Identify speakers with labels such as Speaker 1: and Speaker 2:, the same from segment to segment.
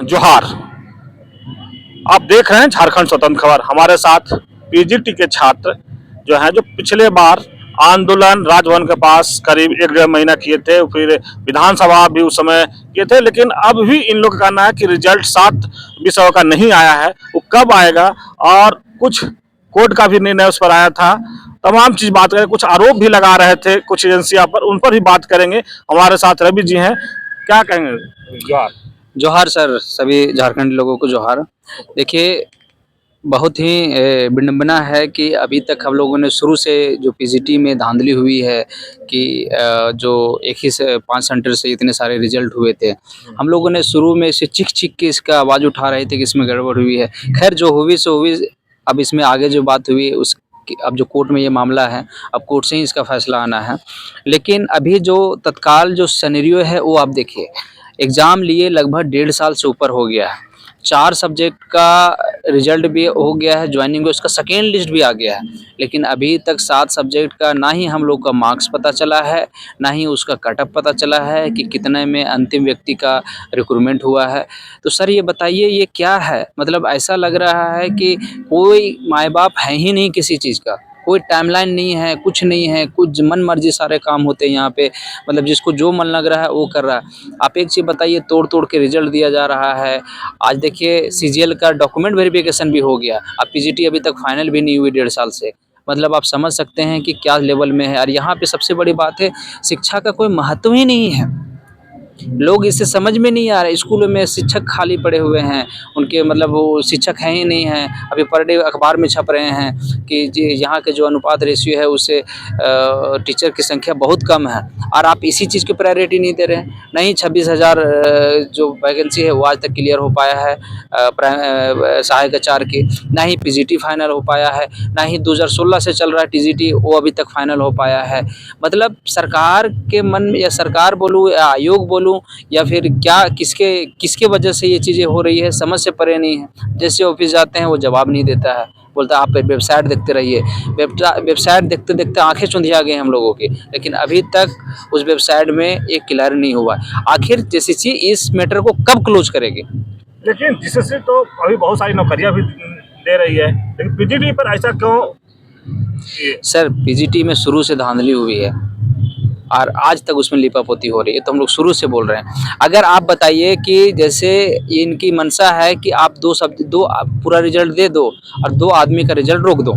Speaker 1: जोहार। आप देख रहे हैं झारखंड स्वतंत्र खबर। हमारे साथ पीजीटी के छात्र जो हैं, जो पिछले बार आंदोलन राजभवन के पास करीब 1 डेढ़ महीना किए थे, फिर विधानसभा भी उस समय किए थे, लेकिन अब भी इन लोग का कहना है कि रिजल्ट 7 विषयों का नहीं आया है। वो कब आएगा और कुछ कोर्ट का भी निर्णय उस पर आया था, तमाम चीज बात करें। कुछ आरोप भी लगा रहे थे कुछ एजेंसियां पर, उन पर भी बात करेंगे। हमारे साथ रवि जी हैं, क्या कहेंगे? जोहार।
Speaker 2: जोहार सर, सभी झारखंड लोगों को जोहार। देखिए, बहुत ही विडंबना है कि अभी तक हम लोगों ने शुरू से जो पीजीटी में धांधली हुई है कि जो एक ही से 5 सेंटर से इतने सारे रिजल्ट हुए थे, हम लोगों ने शुरू में इसे चीख के इसका आवाज़ उठा रहे थे कि इसमें गड़बड़ हुई है। खैर, जो हुई सो हुई। अब इसमें आगे जो बात हुई उस अब जो कोर्ट में ये मामला है, अब कोर्ट से ही इसका फैसला आना है। लेकिन अभी जो तत्काल जो सिनेरियो है वो आप देखिए, एग्ज़ाम लिए लगभग 1.5 साल से ऊपर हो गया है। 4 सब्जेक्ट का रिजल्ट भी हो गया है, ज्वाइनिंग उसका सेकेंड लिस्ट भी आ गया है, लेकिन अभी तक 7 सब्जेक्ट का ना ही हम लोग का मार्क्स पता चला है, ना ही उसका कट ऑफ पता चला है कि कितने में अंतिम व्यक्ति का रिक्रूटमेंट हुआ है। तो सर ये बताइए, ये क्या है? मतलब ऐसा लग रहा है कि कोई माँ बाप है ही नहीं किसी चीज़ का, कोई टाइमलाइन नहीं है, कुछ नहीं है, कुछ मन मर्जी सारे काम होते हैं यहाँ पे। मतलब जिसको जो मन लग रहा है वो कर रहा है। आप एक चीज़ बताइए, तोड़ के रिजल्ट दिया जा रहा है। आज देखिए, सीजीएल का डॉक्यूमेंट वेरिफिकेशन भी हो गया, अब पीजीटी अभी तक फाइनल भी नहीं हुई 1.5 साल से। मतलब आप समझ सकते हैं कि क्या लेवल में है। और यहाँ पे सबसे बड़ी बात है, शिक्षा का कोई महत्व ही नहीं है। लोग इसे समझ में नहीं आ रहा है। स्कूलों में शिक्षक खाली पड़े हुए हैं, उनके मतलब वो शिक्षक हैं ही नहीं हैं। अभी पर डे अखबार में छप रहे हैं कि जी यहाँ के जो अनुपात रेशियो है उससे टीचर की संख्या बहुत कम है, और आप इसी चीज़ की प्रायोरिटी नहीं दे रहे हैं। नहीं 26,000 जो वैकेंसी है वो आज तक क्लियर हो पाया है सहायक आचार्य की, ना ही पीजीटी फाइनल हो पाया है, ना ही 2016 से चल रहा है टीजीटी, वो अभी तक फाइनल हो पाया है। मतलब सरकार के मन, या सरकार बोलूँ या आयोग बोलूँ, या फिर क्या, किसके किसके वजह से ये चीज़ें हो रही है, समझ से परे नहीं है। जैसे ऑफिस जाते हैं वो जवाब नहीं देता है, बोलता है आप वेबसाइट देखते रहिए। वेबसाइट देखते देखते आंखें चुंधिया गई हम लोगों की, लेकिन अभी तक उस वेबसाइट में एक क्लियर नहीं हुआ। आखिर जेसीसी इस मैटर को कब क्लोज करेगी?
Speaker 1: लेकिन जीसीसी तो अभी बहुत सारी नौकरियां भी दे रही है, लेकिन पीजीटी पर ऐसा क्यों?
Speaker 2: सर, पीजीटी में शुरू से धांधली हुई है और आज तक उसमें लिपापोती हो रही है, तो हम लोग शुरू से बोल रहे हैं। अगर आप बताइए कि जैसे इनकी मंशा है कि आप दो पूरा रिजल्ट दे दो और 2 आदमी का रिजल्ट रोक दो,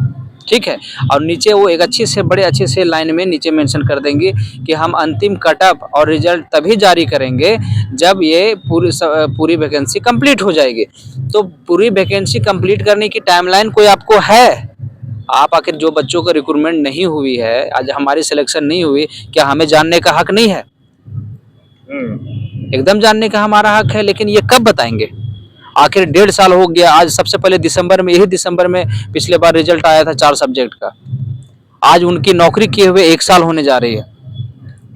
Speaker 2: ठीक है, और नीचे वो एक बड़े अच्छे से लाइन में नीचे मेंशन कर देंगे कि हम अंतिम कट ऑफ और रिजल्ट तभी जारी करेंगे जब ये पूरी वैकेंसी कंप्लीट हो जाएगी। तो पूरी वैकेंसी कंप्लीट करने की टाइमलाइन कोई आपको है? आप आखिर जो बच्चों को रिक्रूटमेंट नहीं हुई है, आज हमारी सिलेक्शन नहीं हुई, क्या हमें जानने का हक नहीं है? एकदम जानने का हमारा हक है, लेकिन ये कब बताएंगे? आखिर 1.5 साल हो गया। आज सबसे पहले दिसंबर में पिछले बार रिजल्ट आया था 4 सब्जेक्ट का। आज उनकी नौकरी किए हुए 1 साल होने जा रही है।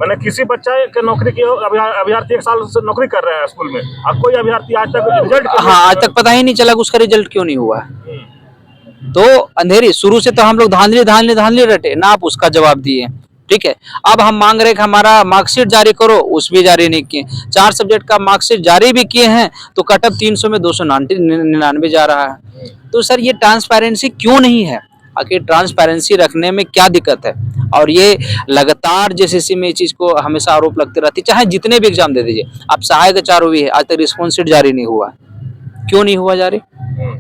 Speaker 1: मैंने किसी बच्चा के नौकरी की अभ्यर्थी 1 साल से नौकरी कर रहे हैं स्कूल में, अब कोई अभ्यर्थी आज तक रिजल्ट,
Speaker 2: हाँ, आज तक पता ही नहीं चला कि उसका रिजल्ट क्यों नहीं हुआ है। तो अंधेरी शुरू से तो हम लोग धांधली रटे ना, आप उसका जवाब दिए, ठीक है। अब हम मांग रहे कि हमारा मार्कशीट जारी करो, उस भी जारी नहीं किए। 4 सब्जेक्ट का मार्कशीट जारी भी किए हैं तो कट ऑफ 300 में 299 जा रहा है। तो सर ये ट्रांसपेरेंसी क्यों नहीं है? आखिर ट्रांसपेरेंसी रखने में क्या दिक्कत है? और ये लगातार जेसीसी में इस चीज़ को हमेशा आरोप लगते रहती, चाहे जितने भी एग्जाम दे दीजिए। आप सहायक आचार्य हुई है, आज तक रिस्पॉन्स शीट जारी नहीं हुआ, क्यों नहीं हुआ जारी?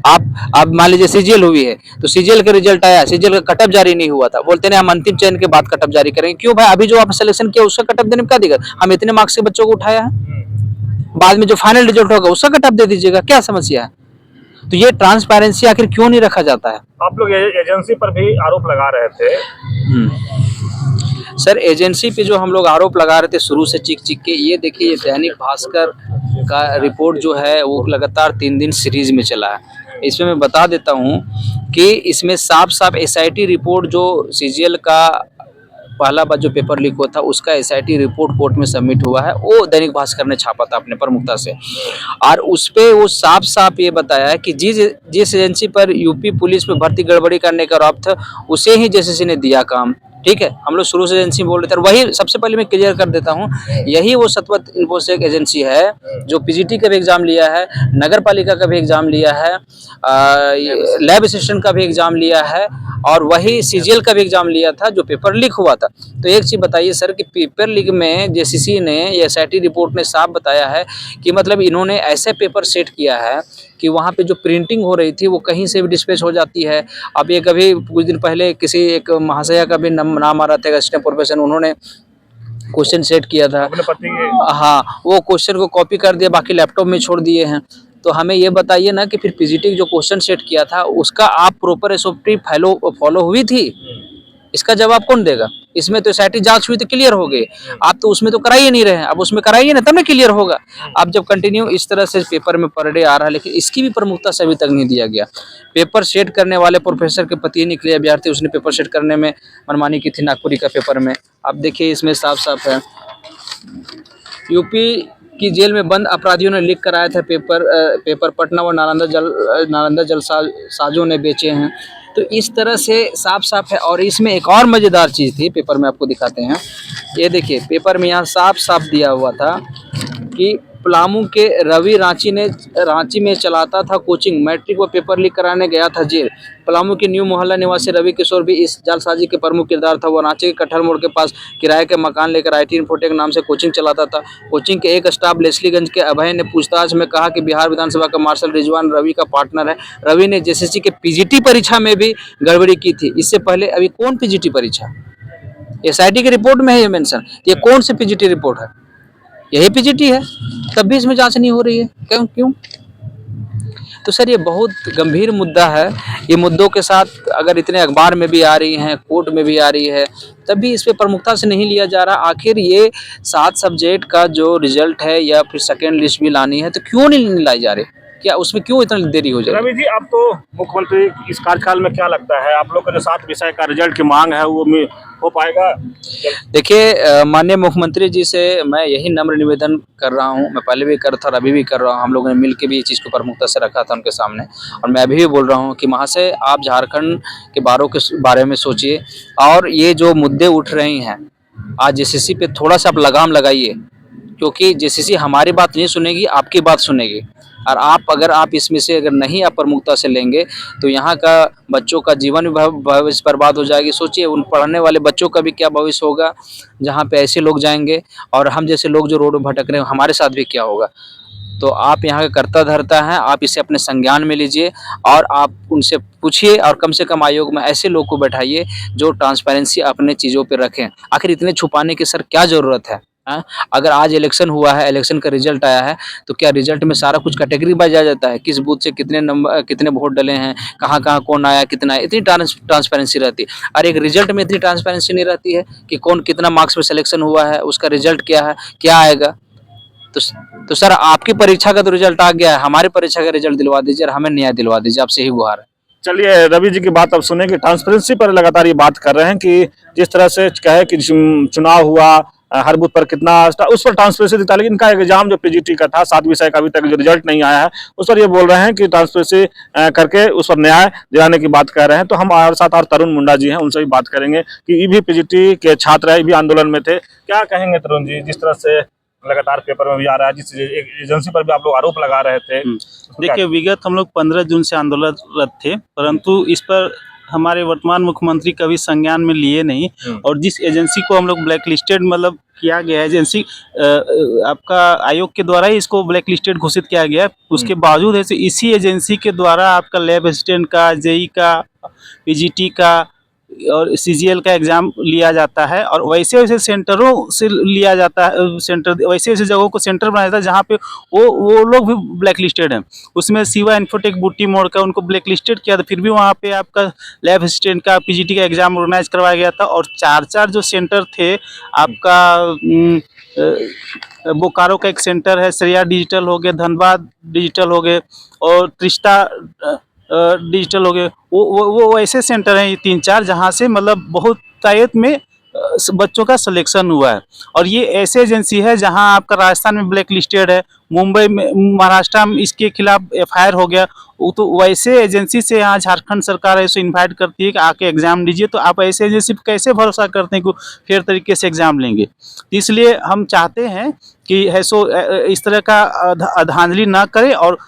Speaker 2: आप मान लीजिए सीजीएल हुई है, तो सीजीएल का रिजल्ट आया, सीजीएल का कटअप जारी नहीं हुआ था, बोलते हैं हम अंतिम चयन के बाद कटअप जारी करेंगे। क्यों भाई? अभी जो आप सिलेक्शन किया उसका कटअप देने में क्या दिक्कत? हम इतने मार्क्स से बच्चों को उठाया है, बाद में जो फाइनल रिजल्ट होगा उसका कटअप दे दीजिएगा, क्या समस्या है? तो ये ट्रांसपेरेंसी आखिर क्यों नहीं रखा जाता है?
Speaker 1: आप लोग एजेंसी पर भी आरोप लगा रहे थे।
Speaker 2: सर, एजेंसी पे जो हम लोग आरोप लगा रहे थे शुरू से चीख के, ये देखिए, ये दैनिक भास्कर का रिपोर्ट जो है वो लगातार 3 दिन सीरीज में चला है। इसमें मैं बता देता हूँ कि इसमें साफ एसआईटी रिपोर्ट, जो सीजीएल का पहला बार जो पेपर लीक हुआ था उसका एसआईटी रिपोर्ट कोर्ट में सबमिट हुआ है, वो दैनिक भास्कर ने छापा था अपने प्रमुखता से, और उस पे वो साफ ये बताया है कि जिस एजेंसी पर यूपी पुलिस में भर्ती गड़बड़ी करने का आरोप था उसे ही जेसीसी ने दिया काम। ठीक है, हम लोग शुरू से एजेंसी बोल रहे थे, और वही सबसे पहले मैं क्लियर कर देता हूँ, यही वो सतवत इन्फोसेक एजेंसी है जो पीजीटी का भी एग्जाम लिया है, नगर पालिका का भी एग्जाम लिया है, लैब असिस्टेंट का भी एग्जाम लिया है, और वही सीजीएल का भी एग्जाम लिया था जो पेपर लीक हुआ था। तो एक चीज़ बताइए सर कि पेपर लीक में जेसीसी ने या एसआईटी रिपोर्ट ने साफ बताया है कि मतलब इन्होंने ऐसे पेपर सेट किया है कि वहाँ पे जो प्रिंटिंग हो रही थी वो कहीं से भी डिस्पैच हो जाती है। अब ये कभी कुछ दिन पहले किसी एक महाशया का भी नाम आ रहा था, असिस्टेंट प्रोफेसर, उन्होंने क्वेश्चन सेट किया था, हाँ, वो क्वेश्चन को कॉपी कर दिया, बाकी लैपटॉप में छोड़ दिए हैं। तो हमें ये बताइए ना कि फिर पीजीटी जो क्वेश्चन सेट किया था उसका आप प्रॉपर एसओपी फॉलो हुई थी? इसका जवाब कौन देगा? इसमें तो एसआईटी जांच हुई तो क्लियर हो गई, आप तो उसमें तो करा ही नहीं रहे हैं, अब उसमें कराइए ना तब ना क्लियर होगा। अब जब कंटिन्यू इस तरह से पेपर में पर डे आ रहा है, लेकिन इसकी भी प्रमुखता से अभी तक नहीं दिया गया। पेपर सेट करने वाले प्रोफेसर के पति निकले अभ्यर्थी, उसने पेपर सेट करने में मनमानी की थी नागपुरी का पेपर में। आप देखिए इसमें साफ साफ है, यूपी की जेल में बंद अपराधियों ने लीक कराया था पेपर पटना व नालंदा जलसाजों ने बेचे हैं। तो इस तरह से साफ साफ है। और इसमें एक और मज़ेदार चीज़ थी, पेपर में आपको दिखाते हैं, ये देखिए पेपर में यहाँ साफ साफ दिया हुआ था कि पलामू के रवि रांची में चलाता था कोचिंग, मैट्रिक व पेपर लीक कराने गया था जेल। पलामू के न्यू मोहल्ला निवासी रवि किशोर भी इस जालसाजी के प्रमुख किरदार था। वो रांची के कटहल मोड़ के पास किराए के मकान लेकर IT इन्फोटेक नाम से कोचिंग चलाता था। कोचिंग के एक स्टाफ लेस्लीगंज के अभय ने पूछताछ में कहा कि बिहार विधानसभा का मार्शल रिजवान रवि का पार्टनर है। रवि ने जेसीसी के पीजीटी परीक्षा में भी गड़बड़ी की थी। इससे पहले अभी कौन पीजीटी परीक्षा, एसआईटी की रिपोर्ट में है ये मेंशन, ये कौन सी पीजीटी रिपोर्ट है? यही पीजीटी है, तब भी इसमें जांच नहीं हो रही है, क्यों? तो सर ये बहुत गंभीर मुद्दा है। ये मुद्दों के साथ अगर इतने अखबार में भी आ रही हैं, कोर्ट में भी आ रही है, तब भी इस पे प्रमुखता से नहीं लिया जा रहा। आखिर ये 7 सब्जेक्ट का जो रिजल्ट है या फिर सेकेंड लिस्ट भी लानी है तो क्यों नहीं लाई जा रही? क्या उसमें क्यों इतना देरी हो जाए?
Speaker 1: रवि जी, अब तो मुख्यमंत्री इस कार्यकाल में क्या लगता है आप लोग का जो 7 विषय का रिजल्ट की मांग है वो हो पाएगा?
Speaker 2: देखिए माननीय मुख्यमंत्री जी से मैं यही नम्र निवेदन कर रहा हूं, मैं पहले भी कर था और अभी भी कर रहा हूं, हम लोगों ने मिल के भी ये चीज़ को प्रमुखता से रखा था उनके सामने, और मैं अभी भी बोल रहा हूं कि महाशय आप झारखंड के बारे में सोचिए, और ये जो मुद्दे उठ रहे हैं आज जेसीसी पे थोड़ा सा आप लगाम लगाइए, क्योंकि जेसीसी हमारी बात नहीं सुनेगी, आपकी बात सुनेगी। और अगर इसमें से अगर नहीं आप प्रमुखता से लेंगे तो यहाँ का बच्चों का जीवन भविष्य बर्बाद हो जाएगी। सोचिए उन पढ़ने वाले बच्चों का भी क्या भविष्य होगा जहाँ पे ऐसे लोग जाएंगे, और हम जैसे लोग जो रोड में भटक रहे हैं हमारे साथ भी क्या होगा। तो आप यहाँ का कर्ता धर्ता हैं, आप इसे अपने संज्ञान में लीजिए और आप उनसे पूछिए, और कम से कम आयोग में ऐसे लोग को बैठाइए जो ट्रांसपेरेंसी अपने चीज़ों पर रखें। आखिर इतने छुपाने की सर क्या ज़रूरत है? अगर आज इलेक्शन हुआ है, इलेक्शन का रिजल्ट आया है, तो क्या रिजल्ट में सारा कुछ कैटेगरी वाइज आ जाता है? किस बूथ से कितने नंबर, कितने वोट डले हैं, कहाँ कहाँ कौन आया, कितना है, इतनी ट्रांसपेरेंसी रहती है। और एक रिजल्ट में इतनी ट्रांसपेरेंसी नहीं रहती है कि कौन कितना मार्क्स में सिलेक्शन हुआ है, उसका रिजल्ट क्या है, क्या आएगा। तो सर आपकी परीक्षा का तो रिजल्ट आ गया है, हमारी परीक्षा का रिजल्ट दिलवा दीजिए और हमें न्याय दिलवा दीजिए, आपसे ही गुहार है।
Speaker 1: चलिए रवि जी की बात अब सुनेंगे। ट्रांसपेरेंसी पर लगातार ये बात कर रहे हैं कि जिस तरह से कहे कि चुनाव हुआ हर बूथ पर कितना, उस पर ट्रांसपेरेंसी दिखता है, लेकिन इनका एग्जाम जो पीजीटी का था 7 विषय का अभी तक जो रिजल्ट नहीं आया है उस पर ये बोल रहे हैं कि ट्रांसपेरेंसी करके उस पर न्याय दिलाने की बात कर रहे हैं। तो हम हमारे साथ और तरुण मुंडा जी हैं, उनसे भी बात करेंगे कि ये भी पीजीटी के छात्र है, ये भी आंदोलन में थे। क्या कहेंगे तरुण जी, जिस तरह से लगातार पेपर में भी आ रहा है, जिस एजेंसी पर भी आप लोग आरोप लगा रहे थे?
Speaker 3: देखिए विगत हम लोग 15 जून से आंदोलनरत थे, परंतु इस पर हमारे वर्तमान मुख्यमंत्री कभी संज्ञान में लिए नहीं। और जिस एजेंसी को हम लोग ब्लैक लिस्टेड मतलब किया गया है, एजेंसी आपका आयोग के द्वारा ही इसको ब्लैक लिस्टेड घोषित किया गया है, उसके बावजूद ऐसे इसी एजेंसी के द्वारा आपका लैब असिस्टेंट का, जेई का, पीजीटी का और सीजीएल का एग्ज़ाम लिया जाता है। और वैसे वैसे सेंटरों से लिया जाता है, सेंटर वैसे वैसे जगहों को सेंटर बनाया जाता है जहाँ पे वो लोग भी ब्लैक लिस्टेड हैं। उसमें सिवा इन्फोटेक बूटी मोड़ का उनको ब्लैक लिस्टेड किया था, फिर भी वहाँ पे आपका लैब असिस्टेंट का, पीजीटी का एग्ज़ाम ऑर्गेनाइज करवाया गया था। और 4 जो सेंटर थे आपका, बोकारो का एक सेंटर है, श्रेया डिजिटल हो गया, धनबाद डिजिटल हो गए और त्रिस्टा डिजिटल हो गए, वो ऐसे सेंटर हैं ये 3-4 जहाँ से मतलब बहुत तायत में बच्चों का सिलेक्शन हुआ है। और ये ऐसे एजेंसी है जहां आपका राजस्थान में ब्लैक लिस्टेड है, मुंबई में, महाराष्ट्र में इसके खिलाफ एफआईआर हो गया। तो वैसे एजेंसी से यहाँ झारखंड सरकार ऐसे इनवाइट करती है कि आके एग्जाम दीजिए, तो आप ऐसे एजेंसी पर कैसे भरोसा करते हैं कि फेयर तरीके से एग्जाम लेंगे। इसलिए हम चाहते हैं कि ऐसो इस तरह का धांधली ना करे। और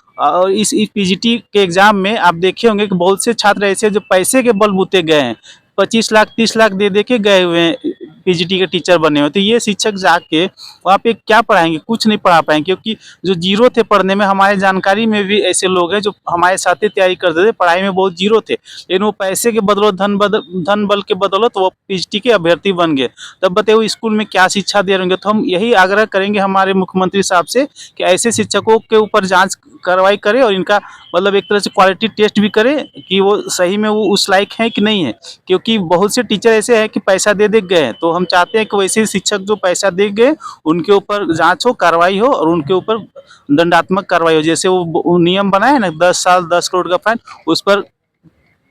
Speaker 3: इस पीजीटी के एग्जाम में आप देखे होंगे कि बहुत से छात्र ऐसे जो पैसे के बलबूते गए हैं, 25 लाख 30 लाख दे के गए हुए हैं, पीजीटी के टीचर बने हुए। तो ये शिक्षक जाके वहाँ पे क्या पढ़ाएंगे, कुछ नहीं पढ़ा पाएंगे, क्योंकि जो जीरो थे पढ़ने में, हमारे जानकारी में भी ऐसे लोग हैं जो हमारे साथ ही तैयारी करते थे, पढ़ाई में बहुत जीरो थे, लेकिन वो पैसे के बदौलत, धन बल के बदौलत वो पीजीटी के अभ्यर्थी बन गए। तब बताइए स्कूल में क्या शिक्षा दे रहेंगे। तो हम यही आग्रह करेंगे हमारे मुख्यमंत्री साहब से कि ऐसे शिक्षकों के ऊपर जाँच कार्रवाई करे और इनका मतलब एक तरह से क्वालिटी टेस्ट भी करे कि वो सही में वो उस लायक है कि नहीं है। क्योंकि बहुत से टीचर ऐसे हैं कि पैसा दे गए हैं, तो हम चाहते हैं कि वैसे शिक्षक जो पैसा दे गए उनके ऊपर जांच हो, कार्रवाई हो और उनके ऊपर दंडात्मक कार्रवाई हो। जैसे वो नियम बनाए ना 10 साल 10 करोड़ का फाइन, उस पर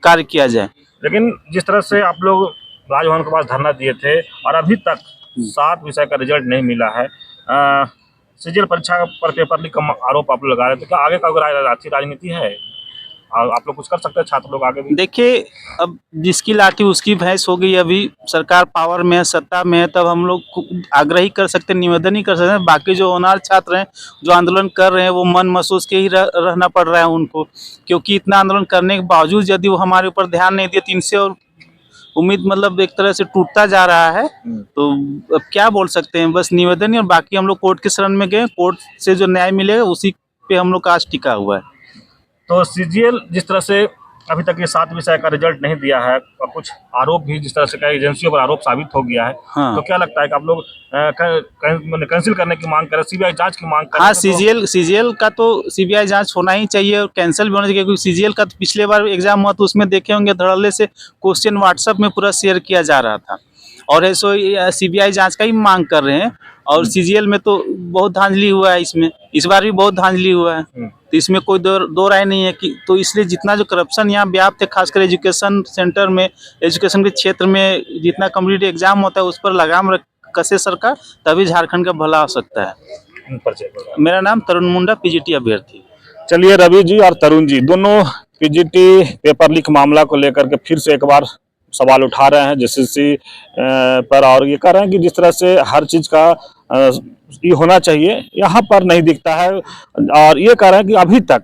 Speaker 3: कार्य किया जाए।
Speaker 1: लेकिन जिस तरह से आप लोग राजभवन के पास धरना दिए थे और अभी तक 7 विषय का रिजल्ट नहीं मिला है, सीजीएल परीक्षा पर पेपर लीक का आरोप आप लोग लगा रहे थे, क्या आगे का राजनीति राजनीति है? आप लोग कुछ कर सकते हैं, छात्र लोग आगे भी?
Speaker 3: देखिए, अब जिसकी लाठी उसकी भैंस हो गई। अभी सरकार पावर में है, सत्ता में है, तब हम लोग आग्रह ही कर सकते हैं, निवेदन ही कर सकते हैं। बाकी जो होनहार छात्र हैं जो आंदोलन कर रहे हैं, वो मन महसूस के ही रहना पड़ रहा है उनको, क्योंकि इतना आंदोलन करने के बावजूद यदि वो हमारे ऊपर ध्यान नहीं दिए, तो इनसे और उम्मीद मतलब एक तरह से टूटता जा रहा है। तो अब क्या बोल सकते हैं, बस निवेदन ही। और बाकी हम लोग कोर्ट के शरण में गए, कोर्ट से जो न्याय मिलेगा उसी पे हम लोग का आज टिका हुआ है।
Speaker 1: तो सीजीएल जिस तरह से अभी तक ये 7 विषय का रिजल्ट नहीं दिया है और कुछ आरोप भी जिस तरह से कई एजेंसियों पर आरोप साबित हो गया है,
Speaker 3: हाँ।
Speaker 1: तो क्या लगता है कि आप लोग कैंसिल करने की मांग करें, सीबीआई जांच की मांग करें?
Speaker 3: हाँ, सीजीएल का तो सीबीआई जांच होना ही चाहिए और कैंसिल भी होना चाहिए, क्योंकि सीजीएल का तो पिछले बार एग्जाम हुआ तो उसमें देखे होंगे धड़ल्ले से क्वेश्चन व्हाट्सएप में पूरा शेयर किया जा रहा था। और ऐसो सीबीआई जांच का ही मांग कर रहे हैं। और सीजीएल में तो बहुत धांधली हुआ है, इसमें इस बार भी बहुत धांधली हुआ है। तो इसमें कोई दो राय नहीं है कि, तो इसलिए जितना जो करप्शन यहाँ व्याप्त है, खासकर एजुकेशन सेंटर में, एजुकेशन के क्षेत्र में जितना कम्पिटिटिव एग्जाम होता है उस पर लगाम कसे सरकार, तभी झारखंड का भला हो सकता है। मेरा नाम तरुण मुंडा, पीजीटी अभ्यर्थी।
Speaker 1: चलिए, रवि जी और तरुण जी दोनों पीजीटी पेपर लीक मामला को लेकर के फिर से एक बार सवाल उठा रहे हैं जेसीसी पर, और ये कह रहे हैं कि जिस तरह से हर चीज़ का ये होना चाहिए यहाँ पर नहीं दिखता है। और ये कह रहे हैं कि अभी तक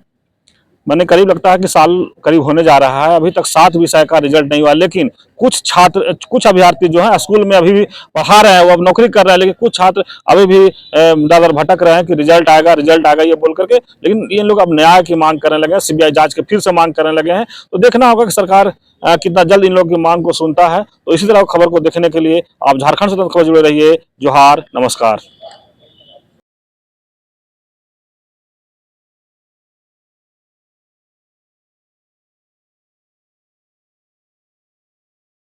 Speaker 1: मैंने करीब लगता है कि साल करीब होने जा रहा है, अभी तक 7 विषय का रिजल्ट नहीं हुआ। लेकिन कुछ अभ्यर्थी जो है स्कूल में अभी भी पढ़ा रहे हैं, वो अब नौकरी कर रहे हैं, लेकिन कुछ छात्र अभी भी दर भटक रहे हैं कि रिजल्ट आएगा ये बोल करके। लेकिन ये लोग अब न्याय की मांग करने लगे हैं, सीबीआई जांच की फिर से मांग करने लगे हैं। तो देखना होगा कि सरकार कितना जल्द इन लोगों की मांग को सुनता है। तो इसी तरह खबर को देखने के लिए आप झारखंड स्वतंत्र खबर जुड़े रहिए। जोहार, नमस्कार।